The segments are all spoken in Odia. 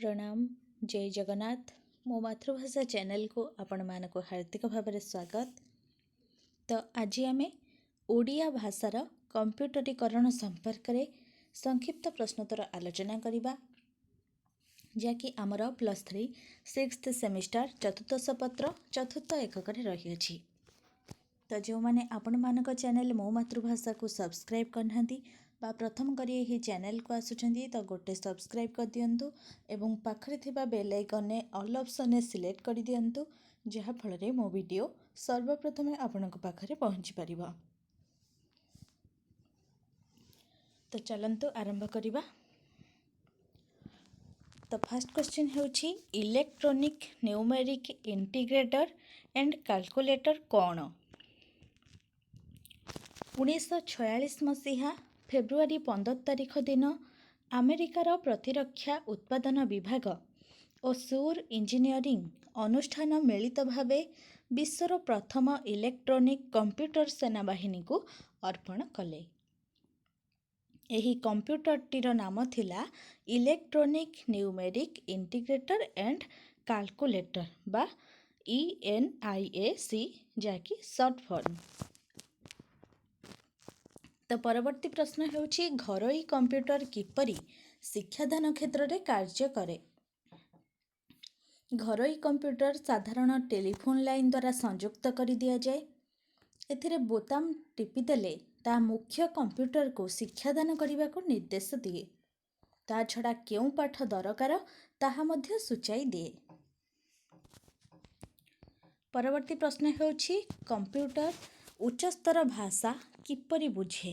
प्रणाम। जय जगन्नाथ। मो मातृभाषा चैनल को आपण मानक हार्दिक भाव स्वागत। तो आज आम ओडिया भाषार कंप्यूटरीकरण संपर्क में संक्षिप्त प्रश्नोत्तर आलोचना करवा, जहाँकि आमर +3 6th सेमिस्टर चतुर्थ पत्र चतुर्थ एकक रही अछि। तो जो मैंने आपण मानक चैनल मो मातृभाषा को सब्सक्राइब करना बा प्रथम करी यही चैनल को आसुचंदी तो गोटे सब्सक्राइब कर दियंतु एवं पाखरे थिबा बेल आइकन ने ऑल ऑप्शन ने सिलेक्ट कर दियंतु, जहा फल मो वीडियो सर्वप्रथमे आपनक पाखरे पहुंची परिबा। तो चलंतु आरंभ करिबा। तो फर्स्ट क्वेश्चन हेउछि electronic numeric integrator and calculator कौन? 1946 मसीहा फेब्रुआरी 15 तारिख दिन अमेरिकार प्रतिरक्षा उत्पादन विभाग और सूर इंजीनियरिंग अनुष्ठान मिलित भावे विश्वर प्रथम इलेक्ट्रॉनिक कंप्यूटर सेनाबाहिनी को अर्पण कले। एही कंप्यूटरटीर नाम थिला electronic numeric integrator and calculator बा ENIAC, जाकी शॉर्ट फॉर्म। तो परवर्ती प्रश्न हेउछि घरोई कंप्यूटर किपरि शिक्षादान क्षेत्र में कार्य करे? घरोई कंप्यूटर साधारण टेलीफोन लाइन द्वारा संयुक्त कर दिया जाए। एथिरे बोताम टिपिदेले ता मुख्य कंप्यूटर को शिक्षादान करने को निर्देश दिए। ता छड़ा केउं पाठ दरकार ताहा मध्य सूचाई दिए। परवर्ती प्रश्न हेउछि कंप्यूटर उच्चस्तर भाषा किपरि बुझे?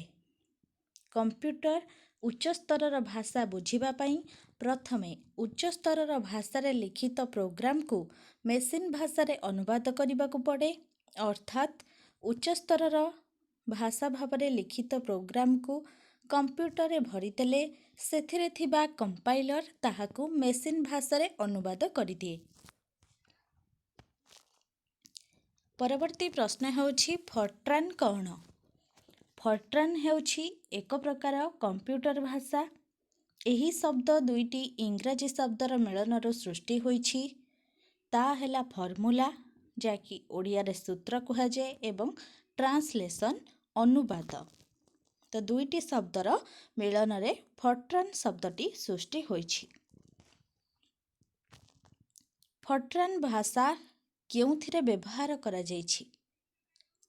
कंप्यूटर उच्चस्तर भाषा बुझिबा पई प्रथमे उच्चस्तर भाषा रे लिखित प्रोग्राम को मेसिन भाषा रे अनुवाद करने को पड़े। अर्थात उच्चस्तर भाषा भावरे लिखित प्रोग्राम को कंप्यूटर रे भरिदेले सेथिरे थिबा कंपाइलर ताहाकू मेसिन भाषा रे अनुवाद करिदिए। परवर्ती प्रश्न हेउछि फॉर्ट्रान कौन? फॉर्ट्रान हेउछि एक प्रकार कंप्यूटर भाषा। एही शब्द दुईटी इंग्राजी शब्दर मिलनर सृष्टि होइछि। ता हेला फॉर्मूला, जाकी ओडिया रे सूत्र कहा जाए, एवं ट्रांसलेशन अनुवाद। तो दुईटी शब्दर मिलन रे फॉर्ट्रान शब्दटी सृष्टि होइछि। फॉर्ट्रान भाषा केउथिरे व्यवहार करा जाइछि?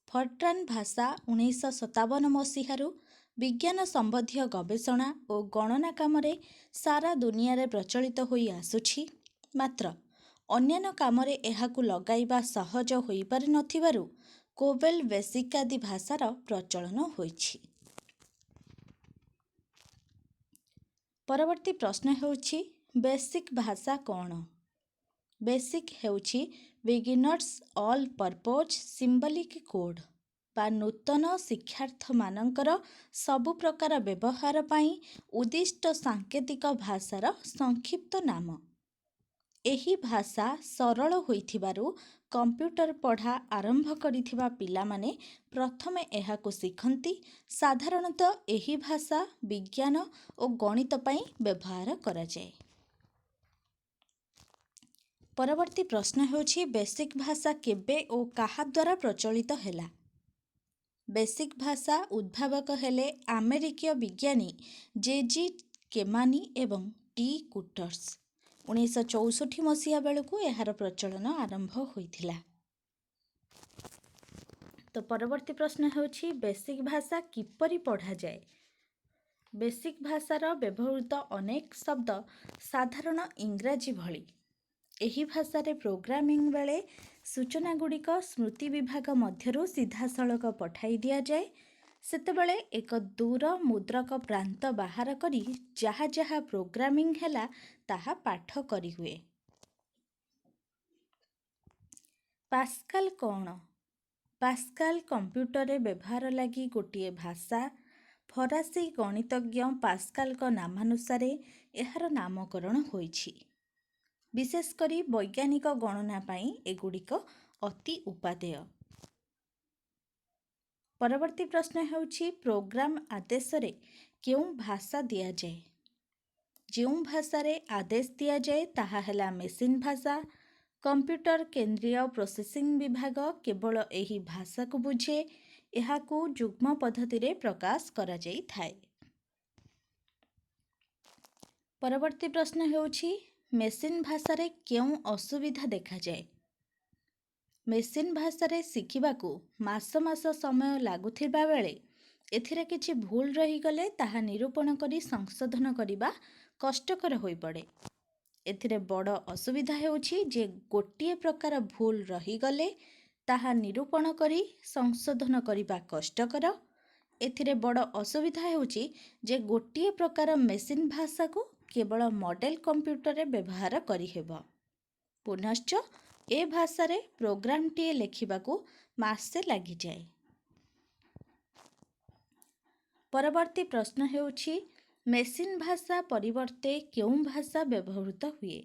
फॉर्ट्रान भाषा 1957 मसीहारू विज्ञान संबंधी गवेषणा और गणना कामरे सारा दुनिया रे प्रचलित होई आसुछि। मात्र अन्यान्य कामरे एहाकू लगाइबा सहज होई पारि नथिबारु कोबेल बेसिक आदि भाषार प्रचलन होइछि। परवर्ती प्रश्न हेउछि बेसिक भाषा कौन? बेसिक हेउछि beginners all purpose symbolic code बा नूतन शिक्षार्थ मानकर सबु प्रकार व्यवहार पाई उद्दिष्ट सांकेतिक भाषार संक्षिप्त नाम। एही भाषा सरल होइथिबारु कंप्यूटर पढ़ा आरंभ करिथिबा पिलामाने प्रथमे एहाकू शिखंती। साधारणतः एही भाषा विज्ञान और गणित पाई व्यवहार करा जाए। परवर्ती प्रश्न हेउछि बेसिक भाषा केबे और काहा द्वारा प्रचलित हेला? बेसिक भाषा उद्भावक हेले अमेरिकीय विज्ञानी जेजी केमानी एवं टी कुटर्स। 1964 मसीहा बेलू यार प्रचलन आरंभ होइथिला। तो परवर्ती प्रश्न हेउछि बेसिक भाषा किपरि पढ़ा जाए? बेसिक भाषार व्यवहृत अनेक शब्द साधारण इंग्राजी भली। एही भाषा रे प्रोग्रामिंग बेले सूचना गुड़िक स्मृति विभाग मध्यरु सीधा सड़क पठाई दिया जाए। सेतेबेले एक दूर मुद्रक प्रांत बाहर करी जहा जहा प्रोग्रामिंग हेला ताहा पाठ करी हुए। पास्कल कौन? पास्कल कंप्यूटर रे व्यवहार लगी गोटिए भाषा। फरासी गणितज्ञ पास्कल को नामानुसार एहार नामकरण होइछि। विशेष करी वैज्ञानिक गणना पाई एगुड़िक अति उपादेय। परवर्ती प्रश्न हेउछि प्रोग्राम आदेश रे केउं भाषा दिया जाए? ଯେଉଁ ଭାଷାରେ ଆଦେଶ ଦିଆଯାଏ ତାହା ହେଲା ମେସିନ୍ ଭାଷା। କମ୍ପ୍ୟୁଟର କେନ୍ଦ୍ରୀୟ ପ୍ରୋସେସିଂ ବିଭାଗ କେବଳ ଏହି ଭାଷାକୁ ବୁଝେ। ଏହାକୁ ଯୁଗ୍ମ ପଦ୍ଧତିରେ ପ୍ରକାଶ କରାଯାଇଥାଏ। ପରବର୍ତ୍ତୀ ପ୍ରଶ୍ନ ହେଉଛି ମେସିନ୍ ଭାଷାରେ କେଉଁ ଅସୁବିଧା ଦେଖାଯାଏ? ମେସିନ୍ ଭାଷାରେ ଶିଖିବାକୁ ମାସ ମାସ ସମୟ ଲାଗୁଥିବା ବେଳେ ଏଥିରେ କିଛି ଭୁଲ ରହିଗଲେ ତାହା ନିରୂପଣ କରି ସଂଶୋଧନ କରିବା କଷ୍ଟକର ହୋଇପଡ଼େ। ଏଥିରେ ବଡ଼ ଅସୁବିଧା ହେଉଛି ଯେ ଗୋଟିଏ ପ୍ରକାର ଭୁଲ ରହିଗଲେ ତାହା ନିରୂପଣ କରି ସଂଶୋଧନ କରିବା କଷ୍ଟକର। ଏଥିରେ ବଡ଼ ଅସୁବିଧା ହେଉଛି ଯେ ଗୋଟିଏ ପ୍ରକାର ମେସିନ୍ ଭାଷାକୁ କେବଳ ମଡେଲ କମ୍ପ୍ୟୁଟରରେ ବ୍ୟବହାର କରିହେବ। ପୁନଶ୍ଚ ଏ ଭାଷାରେ ପ୍ରୋଗ୍ରାମଟିଏ ଲେଖିବାକୁ ମାସେ ଲାଗିଯାଏ। ପରବର୍ତ୍ତୀ ପ୍ରଶ୍ନ ହେଉଛି ମେସିନ୍ ଭାଷା ପରିବର୍ତ୍ତେ କେଉଁ ଭାଷା ବ୍ୟବହୃତ ହୁଏ?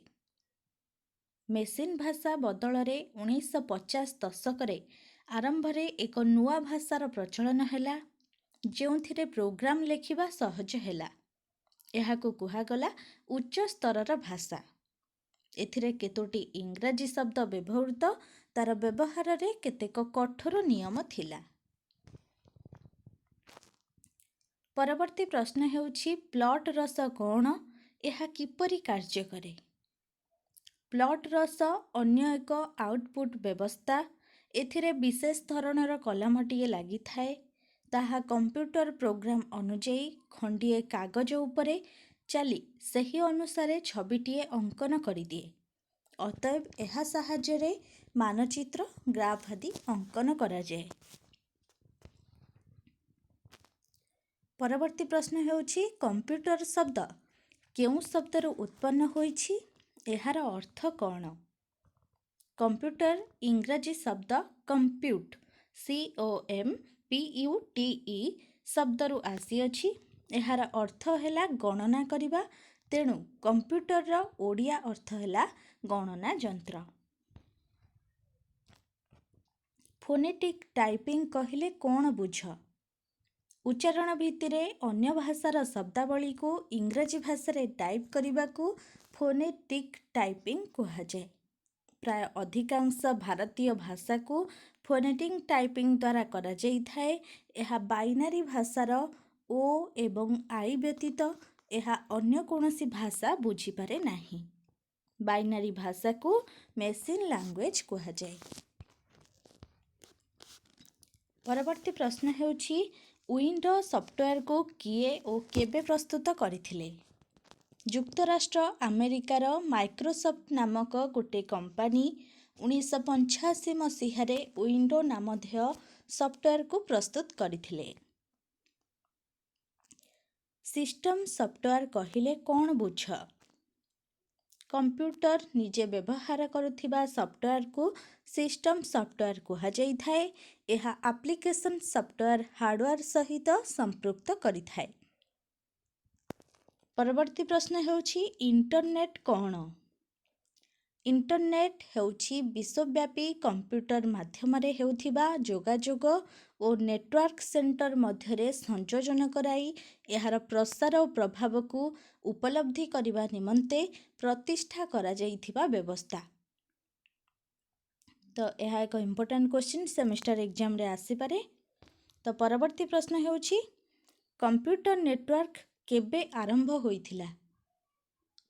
ମେସିନ୍ ଭାଷା ବଦଳରେ 1950 ଦଶକରେ ଆରମ୍ଭରେ ଏକ ନୂଆ ଭାଷାର ପ୍ରଚଳନ ହେଲା ଯେଉଁଥିରେ ପ୍ରୋଗ୍ରାମ ଲେଖିବା ସହଜ ହେଲା। ଏହାକୁ କୁହାଗଲା ଉଚ୍ଚ ସ୍ତରର ଭାଷା। ଏଥିରେ କେତୋଟି ଇଂରାଜୀ ଶବ୍ଦ ବ୍ୟବହୃତ, ତାର ବ୍ୟବହାରରେ କେତେକ କଠୋର ନିୟମ ଥିଲା। ପରବର୍ତ୍ତୀ ପ୍ରଶ୍ନ ହେଉଛି ପ୍ଲଟ୍ ରସ କ'ଣ? ଏହା କିପରି କାର୍ଯ୍ୟ କରେ? ପ୍ଲଟ୍ ରସ ଅନ୍ୟ ଏକ ଆଉଟପୁଟ୍ ବ୍ୟବସ୍ଥା। ଏଥିରେ ବିଶେଷ ଧରଣର କଲମଟିଏ ଲାଗିଥାଏ। ତାହା କମ୍ପ୍ୟୁଟର ପ୍ରୋଗ୍ରାମ ଅନୁଯାୟୀ ଖଣ୍ଡିଏ କାଗଜ ଉପରେ ଚାଲି ସେହି ଅନୁସାରେ ଛବିଟିଏ ଅଙ୍କନ କରିଦିଏ। ଅତଏବ ଏହା ସାହାଯ୍ୟରେ ମାନଚିତ୍ର, ଗ୍ରାଫ୍ ଆଦି ଅଙ୍କନ କରାଯାଏ। ପରବର୍ତ୍ତୀ ପ୍ରଶ୍ନ ହେଉଛି କମ୍ପ୍ୟୁଟର ଶବ୍ଦ କେଉଁ ଶବ୍ଦରୁ ଉତ୍ପନ୍ନ ହୋଇଛି? ଏହାର ଅର୍ଥ କ'ଣ? କମ୍ପ୍ୟୁଟର ଇଂରାଜୀ ଶବ୍ଦ କମ୍ପ୍ୟୁଟ୍ COMPUTE ଶବ୍ଦରୁ ଆସିଅଛି। ଏହାର ଅର୍ଥ ହେଲା ଗଣନା କରିବା, ତେଣୁ କମ୍ପ୍ୟୁଟରର ଓଡ଼ିଆ ଅର୍ଥ ହେଲା ଗଣନା ଯନ୍ତ୍ର। ଫୋନେଟିକ୍ ଟାଇପିଂ କହିଲେ କ'ଣ ବୁଝ? ଉଚ୍ଚାରଣ ଭିତ୍ତିରେ ଅନ୍ୟ ଭାଷାର ଶବ୍ଦାବଳୀକୁ ଇଂରାଜୀ ଭାଷାରେ ଟାଇପ୍ କରିବାକୁ ଫୋନେଟିକ୍ ଟାଇପିଂ କୁହାଯାଏ। ପ୍ରାୟ ଅଧିକାଂଶ ଭାରତୀୟ ଭାଷାକୁ ଫୋନେଟିକ୍ ଟାଇପିଂ ଦ୍ୱାରା କରାଯାଇଥାଏ। ଏହା ବାଇନାରୀ ଭାଷାର ଓ ଏବଂ ଆଇ ବ୍ୟତୀତ ଏହା ଅନ୍ୟ କୌଣସି ଭାଷା ବୁଝିପାରେ ନାହିଁ। ବାଇନାରୀ ଭାଷାକୁ ମେସିନ୍ ଲାଙ୍ଗୁଏଜ କୁହାଯାଏ। ପରବର୍ତ୍ତୀ ପ୍ରଶ୍ନ ହେଉଛି ୱିଣ୍ଡୋ ସଫ୍ଟୱେୟାରକୁ କିଏ ଓ କେବେ ପ୍ରସ୍ତୁତ କରିଥିଲେ? ଯୁକ୍ତରାଷ୍ଟ୍ର ଆମେରିକାର ମାଇକ୍ରୋସଫ୍ଟ ନାମକ ଗୋଟିଏ କମ୍ପାନୀ 1985 ମସିହାରେ ୱିଣ୍ଡୋ ନାମଧେୟ ସଫ୍ଟୱେୟାରକୁ ପ୍ରସ୍ତୁତ କରିଥିଲେ। ସିଷ୍ଟମ ସଫ୍ଟୱେୟାର କହିଲେ କ'ଣ ବୁଝ? କମ୍ପ୍ୟୁଟର ନିଜେ ବ୍ୟବହାର କରୁଥିବା ସଫ୍ଟୱେୟାରକୁ ସିଷ୍ଟମ ସଫ୍ଟୱେୟାର କୁହାଯାଇଥାଏ। ଏହା ଆପ୍ଲିକେସନ ସଫ୍ଟୱେୟାର ହାର୍ଡୱେୟାର ସହିତ ସମ୍ପୃକ୍ତ କରିଥାଏ। ପରବର୍ତ୍ତୀ ପ୍ରଶ୍ନ ହେଉଛି ଇଣ୍ଟରନେଟ୍ କ'ଣ? ଇଣ୍ଟରନେଟ୍ ହେଉଛି ବିଶ୍ୱବ୍ୟାପୀ କମ୍ପ୍ୟୁଟର ମାଧ୍ୟମରେ ହେଉଥିବା ଯୋଗାଯୋଗ ଓ ନେଟୱାର୍କ ସେଣ୍ଟର ମଧ୍ୟରେ ସଂଯୋଜନ କରାଇ ଏହାର ପ୍ରସାର ଓ ପ୍ରଭାବକୁ ଉପଲବ୍ଧି କରିବା ନିମନ୍ତେ ପ୍ରତିଷ୍ଠା କରାଯାଇଥିବା ବ୍ୟବସ୍ଥା। ତ ଏହା ଏକ ଇମ୍ପୋର୍ଟାଣ୍ଟ କ୍ୱେଶ୍ଚିନ୍, ସେମିଷ୍ଟର ଏକ୍ଜାମରେ ଆସିପାରେ। ତ ପରବର୍ତ୍ତୀ ପ୍ରଶ୍ନ ହେଉଛି କମ୍ପ୍ୟୁଟର ନେଟୱାର୍କ କେବେ ଆରମ୍ଭ ହୋଇଥିଲା?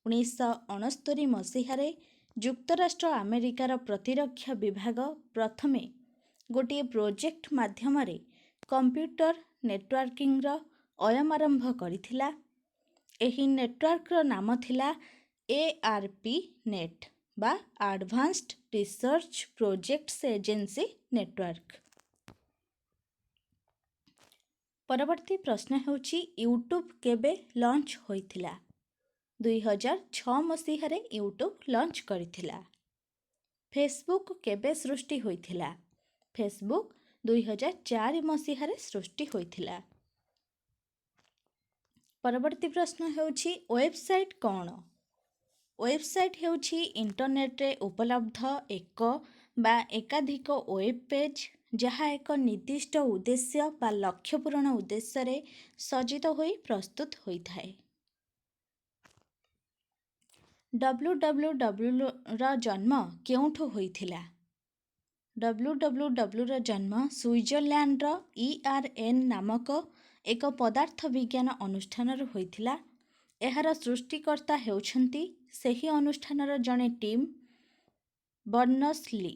1969 ମସିହାରେ ଯୁକ୍ତରାଷ୍ଟ୍ର ଆମେରିକାର ପ୍ରତିରକ୍ଷା ବିଭାଗ ପ୍ରଥମେ ଗୋଟିଏ ପ୍ରୋଜେକ୍ଟ ମାଧ୍ୟମରେ କମ୍ପ୍ୟୁଟର ନେଟୱାର୍କିଂର ଅୟମାରମ୍ଭ କରିଥିଲା। ଏହି ନେଟୱାର୍କର ନାମ ଥିଲା ARP ନେଟ୍ ବା advanced research projects agency network. ପରବର୍ତ୍ତୀ ପ୍ରଶ୍ନ ହେଉଛି ୟୁଟ୍ୟୁବ କେବେ ଲଞ୍ଚ ହୋଇଥିଲା? 2006 ମସିହାରେ ୟୁଟ୍ୟୁବ ଲଞ୍ଚ କରିଥିଲା। ଫେସବୁକ୍ କେବେ ସୃଷ୍ଟି ହୋଇଥିଲା? ଫେସବୁକ୍ 2004 ମସିହାରେ ସୃଷ୍ଟି ହୋଇଥିଲା। ପରବର୍ତ୍ତୀ ପ୍ରଶ୍ନ ହେଉଛି ୱେବସାଇଟ୍ କ'ଣ? ୱେବସାଇଟ୍ ହେଉଛି ଇଣ୍ଟରନେଟ୍ରେ ଉପଲବ୍ଧ ଏକ ବା ଏକାଧିକ ୱେବ୍ ପେଜ୍ ଯାହା ଏକ ନିର୍ଦ୍ଦିଷ୍ଟ ଉଦ୍ଦେଶ୍ୟ ବା ଲକ୍ଷ୍ୟ ପୂରଣ ଉଦ୍ଦେଶ୍ୟରେ ସଜ୍ଜିତ ହୋଇ ପ୍ରସ୍ତୁତ ହୋଇଥାଏ। WWWର ଜନ୍ମ କେଉଁଠୁ ହୋଇଥିଲା? WWWର ଜନ୍ମ ସୁଇଜରଲ୍ୟାଣ୍ଡର ERN ନାମକ ଏକ ପଦାର୍ଥ ବିଜ୍ଞାନ ଅନୁଷ୍ଠାନରୁ ହୋଇଥିଲା। ଏହାର ସୃଷ୍ଟିକର୍ତ୍ତା ହେଉଛନ୍ତି ସେହି ଅନୁଷ୍ଠାନର ଜଣେ ଟିମ୍ ବର୍ନର୍ସ-ଲି।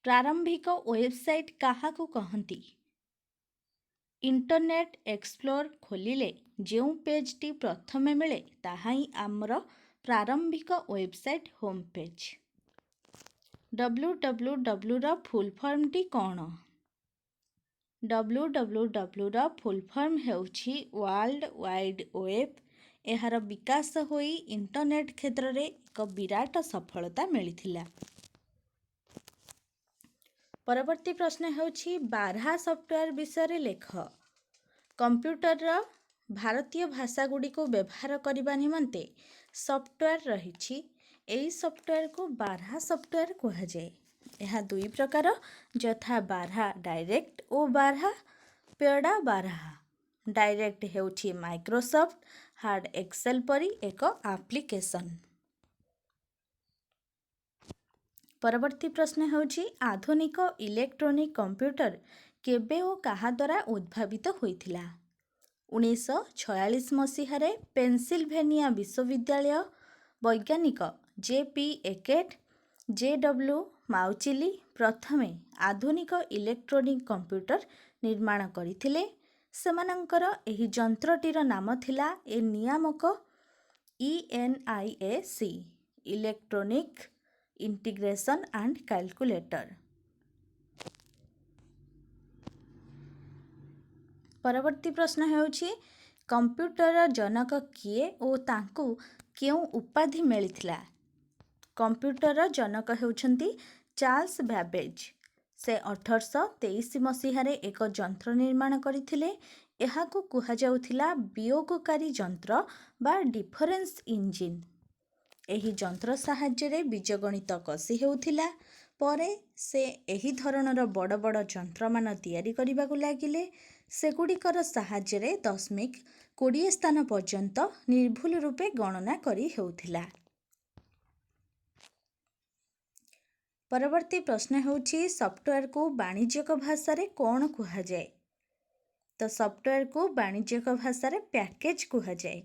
ପ୍ରାରମ୍ଭିକ ୱେବସାଇଟ୍ କାହାକୁ କହନ୍ତି? ଇଣ୍ଟରନେଟ୍ ଏକ୍ସପ୍ଲୋରର୍ ଖୋଲିଲେ ଯେଉଁ ପେଜ୍ଟି ପ୍ରଥମେ ମିଳେ ତାହା ହିଁ ଆମର ପ୍ରାରମ୍ଭିକ ୱେବସାଇଟ୍ ହୋମ୍ ପେଜ୍। WWWର ଫୁଲ୍ ଫର୍ମଟି କ'ଣ? WWWର ଫୁଲ୍ ଫର୍ମ ହେଉଛି ୱାର୍ଲଡ ୱାଇଡ୍ ୱେବ୍। ଏହାର ବିକାଶ ହୋଇ ଇଣ୍ଟରନେଟ୍ କ୍ଷେତ୍ରରେ ଏକ ବିରାଟ ସଫଳତା ମିଳିଥିଲା। ପରବର୍ତ୍ତୀ ପ୍ରଶ୍ନ ହେଉଛି ବାରହା ସଫ୍ଟୱେର୍ ବିଷୟରେ ଲେଖ। କମ୍ପ୍ୟୁଟରର ଭାରତୀୟ ଭାଷାଗୁଡ଼ିକୁ ବ୍ୟବହାର କରିବା ନିମନ୍ତେ ସଫ୍ଟୱେର୍ ରହିଛି। ଏହି ସଫ୍ଟୱେର୍କୁ ବାରହା ସଫ୍ଟୱେର୍ କୁହାଯାଏ। ଏହା ଦୁଇ ପ୍ରକାର, ଯଥା ବାରହା ଡାଇରେକ୍ଟ ଓ ବାରହା ପେଡା ବାରହା। ଡାଇରେକ୍ଟ ହେଉଛି ମାଇକ୍ରୋସଫ୍ଟ ହାର୍ଡ ଏକ୍ସେଲ୍ ପରି ଏକ ଆପ୍ଲିକେସନ୍। ପରବର୍ତ୍ତୀ ପ୍ରଶ୍ନ ହେଉଛି ଆଧୁନିକ ଇଲେକ୍ଟ୍ରୋନିକ୍ କମ୍ପ୍ୟୁଟର କେବେ ଓ କାହା ଦ୍ୱାରା ଉଦ୍ଭାବିତ ହୋଇଥିଲା? 1946 ମସିହାରେ ପେନସିଲଭେନିଆ ବିଶ୍ୱବିଦ୍ୟାଳୟ ବୈଜ୍ଞାନିକ J.P. ଏକେଟ୍, J.W. ମାଉଚିଲି ପ୍ରଥମେ ଆଧୁନିକ ଇଲେକ୍ଟ୍ରୋନିକ୍ କମ୍ପ୍ୟୁଟର ନିର୍ମାଣ କରିଥିଲେ। ସେମାନଙ୍କର ଏହି ଯନ୍ତ୍ରଟିର ନାମ ଥିଲା ନିୟାମକ ENIAC electronic integration and calculator. ପରବର୍ତ୍ତୀ ପ୍ରଶ୍ନ ହେଉଛି କମ୍ପ୍ୟୁଟରର ଜନକ କିଏ ଓ ତାଙ୍କୁ କେଉଁ ଉପାଧି ମିଳିଥିଲା? କମ୍ପ୍ୟୁଟରର ଜନକ ହେଉଛନ୍ତି ଚାର୍ଲ୍ସ ବ୍ୟାବେଜ୍। ସେ 1823 ମସିହାରେ ଏକ ଯନ୍ତ୍ର ନିର୍ମାଣ କରିଥିଲେ। ଏହାକୁ କୁହାଯାଉଥିଲା ବିୟୋଗକାରୀ ଯନ୍ତ୍ର ବା ଡିଫରେନ୍ସ ଇଞ୍ଜିନ୍। ଏହି ଯନ୍ତ୍ର ସାହାଯ୍ୟରେ ବୀଜଗଣିତ କଷି ହେଉଥିଲା। ପରେ ସେ ଏହି ଧରଣର ବଡ଼ ବଡ଼ ଯନ୍ତ୍ରମାନ ତିଆରି କରିବାକୁ ଲାଗିଲେ। ସେଗୁଡ଼ିକର ସାହାଯ୍ୟରେ 0.20 ସ୍ଥାନ ପର୍ଯ୍ୟନ୍ତ ନିର୍ଭୁଲ ରୂପେ ଗଣନା କରି ହେଉଥିଲା। ପରବର୍ତ୍ତୀ ପ୍ରଶ୍ନ ହେଉଛି ସଫ୍ଟୱେର୍କୁ ବାଣିଜ୍ୟିକ ଭାଷାରେ କ'ଣ କୁହାଯାଏ? ତ ସଫ୍ଟୱେର୍କୁ ବାଣିଜ୍ୟିକ ଭାଷାରେ ପ୍ୟାକେଜ୍ କୁହାଯାଏ।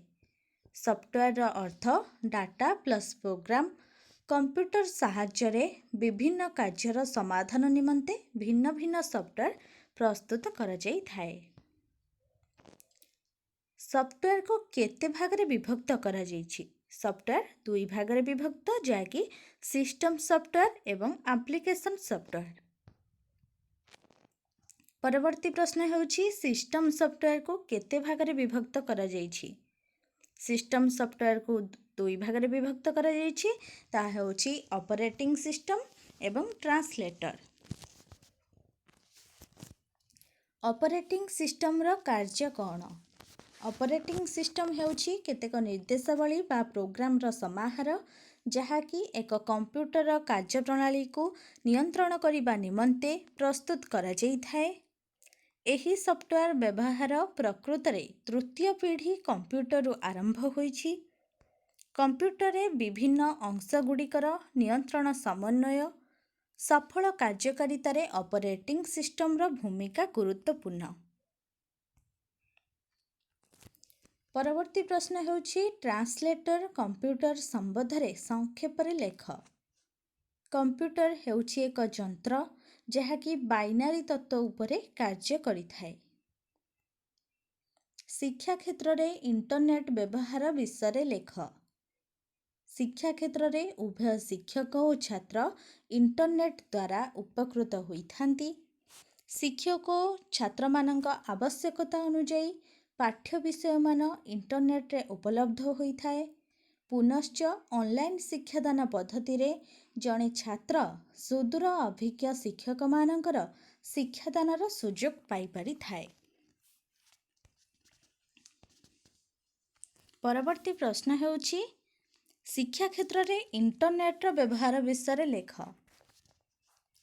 ସଫ୍ଟୱେର୍ର ଅର୍ଥ ଡାଟା ପ୍ଲସ୍ ପ୍ରୋଗ୍ରାମ। କମ୍ପ୍ୟୁଟର ସାହାଯ୍ୟରେ ବିଭିନ୍ନ କାର୍ଯ୍ୟର ସମାଧାନ ନିମନ୍ତେ ଭିନ୍ନ ଭିନ୍ନ ସଫ୍ଟୱେର୍ ପ୍ରସ୍ତୁତ କରାଯାଇଥାଏ। ସଫ୍ଟୱେର୍କୁ କେତେ ଭାଗରେ ବିଭକ୍ତ କରାଯାଇଛି? ସଫ୍ଟୱେର୍ ଦୁଇ ଭାଗରେ ବିଭକ୍ତ, ଯାହାକି ସିଷ୍ଟମ୍ ସଫ୍ଟୱେର୍ ଏବଂ ଆପ୍ଲିକେସନ୍ ସଫ୍ଟୱେର୍। ପରବର୍ତ୍ତୀ ପ୍ରଶ୍ନ ହେଉଛି ସିଷ୍ଟମ୍ ସଫ୍ଟୱେର୍କୁ କେତେ ଭାଗରେ ବିଭକ୍ତ କରାଯାଇଛି? ସିଷ୍ଟମ୍ ସଫ୍ଟୱେର୍କୁ ଦୁଇ ଭାଗରେ ବିଭକ୍ତ କରାଯାଇଛି। ତାହା ହେଉଛି ଅପରେଟିଂ ସିଷ୍ଟମ୍ ଏବଂ ଟ୍ରାନ୍ସଲେଟର୍। ଅପରେଟିଂ ସିଷ୍ଟମ୍ର କାର୍ଯ୍ୟ କ'ଣ? ଅପରେଟିଂ ସିଷ୍ଟମ୍ ହେଉଛି କେତେକ ନିର୍ଦ୍ଦେଶାବଳୀ ବା ପ୍ରୋଗ୍ରାମର ସମାହାର, ଯାହାକି ଏକ କମ୍ପ୍ୟୁଟରର କାର୍ଯ୍ୟପ୍ରଣାଳୀକୁ ନିୟନ୍ତ୍ରଣ କରିବା ନିମନ୍ତେ ପ୍ରସ୍ତୁତ କରାଯାଇଥାଏ। ଏହି ସଫ୍ଟୱେର୍ ବ୍ୟବହାର ପ୍ରକୃତରେ ତୃତୀୟ ପିଢ଼ି କମ୍ପ୍ୟୁଟରରୁ ଆରମ୍ଭ ହୋଇଛି। କମ୍ପ୍ୟୁଟରରେ ବିଭିନ୍ନ ଅଂଶଗୁଡ଼ିକର ନିୟନ୍ତ୍ରଣ ସମନ୍ୱୟ ସଫଳ କାର୍ଯ୍ୟକାରିତାରେ ଅପରେଟିଂ ସିଷ୍ଟମ୍ର ଭୂମିକା ଗୁରୁତ୍ୱପୂର୍ଣ୍ଣ। ପରବର୍ତ୍ତୀ ପ୍ରଶ୍ନ ହେଉଛି ଟ୍ରାନ୍ସଲେଟର୍ କମ୍ପ୍ୟୁଟର ସମ୍ବନ୍ଧରେ ସଂକ୍ଷେପରେ ଲେଖ। କମ୍ପ୍ୟୁଟର ହେଉଛି ଏକ ଯନ୍ତ୍ର ଯାହାକି ବାଇନାରୀ ତତ୍ତ୍ୱ ଉପରେ କାର୍ଯ୍ୟ କରିଥାଏ। ଶିକ୍ଷା କ୍ଷେତ୍ରରେ ଇଣ୍ଟରନେଟ୍ ବ୍ୟବହାର ବିଷୟରେ ଲେଖ। ଶିକ୍ଷା କ୍ଷେତ୍ରରେ ଉଭୟ ଶିକ୍ଷକ ଓ ଛାତ୍ର ଇଣ୍ଟରନେଟ୍ ଦ୍ୱାରା ଉପକୃତ ହୋଇଥାନ୍ତି। ଶିକ୍ଷକ ଓ ଛାତ୍ରମାନଙ୍କ ଆବଶ୍ୟକତା ଅନୁଯାୟୀ ପାଠ୍ୟ ବିଷୟମାନ ଇଣ୍ଟରନେଟ୍ରେ ଉପଲବ୍ଧ ହୋଇଥାଏ। ପୁନଶ୍ଚ ଅନଲାଇନ୍ ଶିକ୍ଷାଦାନ ପଦ୍ଧତିରେ ଜଣେ ଛାତ୍ର ସୁଦୂର ଅଭିଜ୍ଞ ଶିକ୍ଷକମାନଙ୍କର ଶିକ୍ଷାଦାନର ସୁଯୋଗ ପାଇପାରିଥାଏ। ପରବର୍ତ୍ତୀ ପ୍ରଶ୍ନ ହେଉଛି ଶିକ୍ଷା କ୍ଷେତ୍ରରେ ଇଣ୍ଟରନେଟ୍ର ବ୍ୟବହାର ବିଷୟରେ ଲେଖ।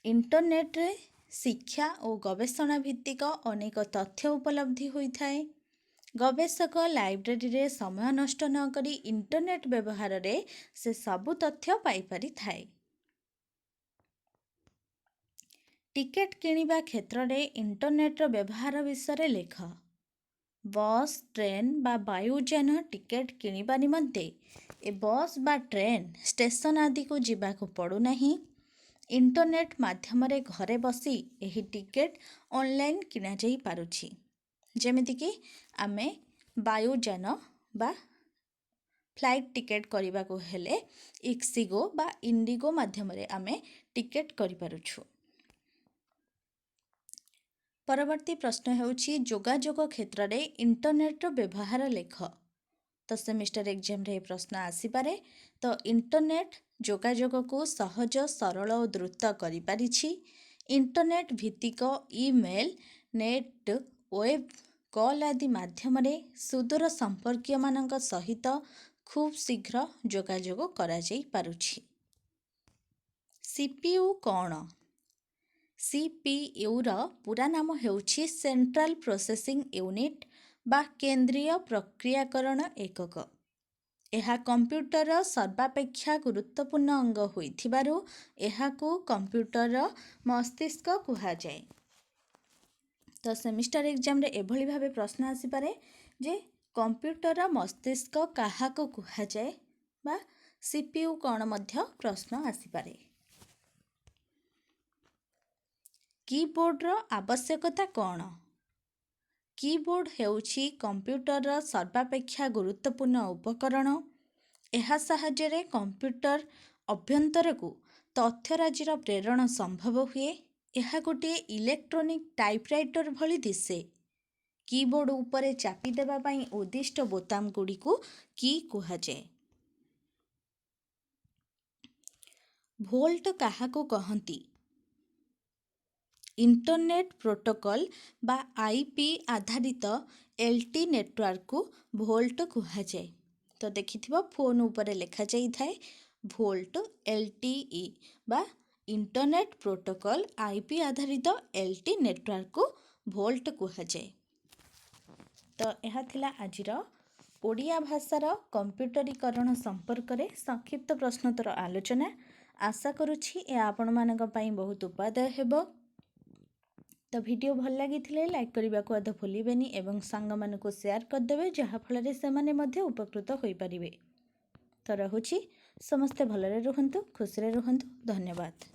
ଇଣ୍ଟରନେଟ୍ରେ ଶିକ୍ଷା ଓ ଗବେଷଣା ଭିତ୍ତିକ ଅନେକ ତଥ୍ୟ ଉପଲବ୍ଧି ହୋଇଥାଏ। गवेषक लाइब्रेरी रे समय नष्ट न करी इंटरनेट व्यवहार रे से सबु तथ्य पाई पारि थाए। टिकेट किनिबा क्षेत्र रे इंटरनेट रो व्यवहार विषय लेख। बस ट्रेन बा वायुयान टिकेट किनिबा निमंते ए बस बा ट्रेन स्टेशन आदि को जीवा को पड़ू नहीं। इंटरनेट माध्यम रे घरे बसी एही टिकेट ऑनलाइन किना जाई पारुछि। जेमिति कि आमे वायुयान बा फ्लाइट टिकेट करबा को हेले इक्सिगो बा इंडिगो माध्यम रे आमे टिकेट करि पारुछु। परवर्ती प्रश्न हेउछि जोगाजोग क्षेत्र रे इंटरनेट रो व्यवहार लेख। तो सेमिस्टर एग्जाम रे प्रश्न आसी पारे। तो इंटरनेट जोगाजोग को सहज सरल और द्रुत करि पारिछि। इंटरनेट भित्तिक ईमेल नेट वेब कॉल आदि माध्यम रे सुदूर संपर्कीय मानक सहित खूब शीघ्र जोगाजोग करा जाई पारुछि। सीपीयू कौन? सीपीयू रो पूरा नाम हेउछि सेंट्रल प्रोसेसिंग यूनिट बा केंद्रीय प्रक्रियाकरण एकक। ଏହା କମ୍ପ୍ୟୁଟର ସର୍ବାପେକ୍ଷା ଗୁରୁତ୍ୱପୂର୍ଣ୍ଣ ଅଙ୍ଗ ହୋଇଥିବାରୁ ଏହାକୁ କମ୍ପ୍ୟୁଟର ମସ୍ତିଷ୍କ କୁହାଯାଏ। ତ ସେମିଷ୍ଟର ଏକ୍ଜାମରେ ଏଭଳି ଭାବେ ପ୍ରଶ୍ନ ଆସିପାରେ ଯେ କମ୍ପ୍ୟୁଟର ମସ୍ତିଷ୍କ କାହାକୁ କୁହାଯାଏ ବା ସିପିୟୁ କ'ଣ ମଧ୍ୟ ପ୍ରଶ୍ନ ଆସିପାରେ। କିବୋର୍ଡର ଆବଶ୍ୟକତା କ'ଣ? କିବୋର୍ଡ ହେଉଛି କମ୍ପ୍ୟୁଟରର ସର୍ବାପେକ୍ଷା ଗୁରୁତ୍ୱପୂର୍ଣ୍ଣ ଉପକରଣ। ଏହା ସାହାଯ୍ୟରେ କମ୍ପ୍ୟୁଟର ଅଭ୍ୟନ୍ତରକୁ ତଥ୍ୟରାଜିର ପ୍ରେରଣ ସମ୍ଭବ ହୁଏ। ଏହା ଗୋଟିଏ ଇଲେକ୍ଟ୍ରୋନିକ୍ ଟାଇପରାଇଟର ଭଳି ଦିଶେ। କିବୋର୍ଡ ଉପରେ ଚାପି ଦେବା ପାଇଁ ଉଦ୍ଦିଷ୍ଟ ବୋତାମ ଗୁଡ଼ିକୁ କି କୁହାଯାଏ। ଭୋଲ୍ଟ କାହାକୁ କହନ୍ତି? इंटरनेट प्रोटोकॉल बा आईपी आधारित एलटी नेटवर्क को भोल्ट कुहाଯାଏ। तो देखिथिबो फोन ऊपर लिखा जाई थाए भोल्ट एलटीई बा इंटरनेट प्रोटोकॉल आईपी आधारित एलटी नेटवर्क को भोल्ट कुहाଯାଏ। तो यह थिला आजिर ओडिया भाषार कंप्यूटरीकरण संपर्क रे संक्षिप्त प्रश्नोत्तर आलोचना। आशा करुछि ए आपण मानक पई बहुत उपादेय हेबो। तो वीडियो भल लगी लाइक करने को आद भूलें एवं सांग मानक शेयर करदे जहाँफल से माने मध्य उपकृत हो पारिबे। तो रहुछि समस्ते भलरे रुहंतु खुशी रुहंतु। धन्यवाद।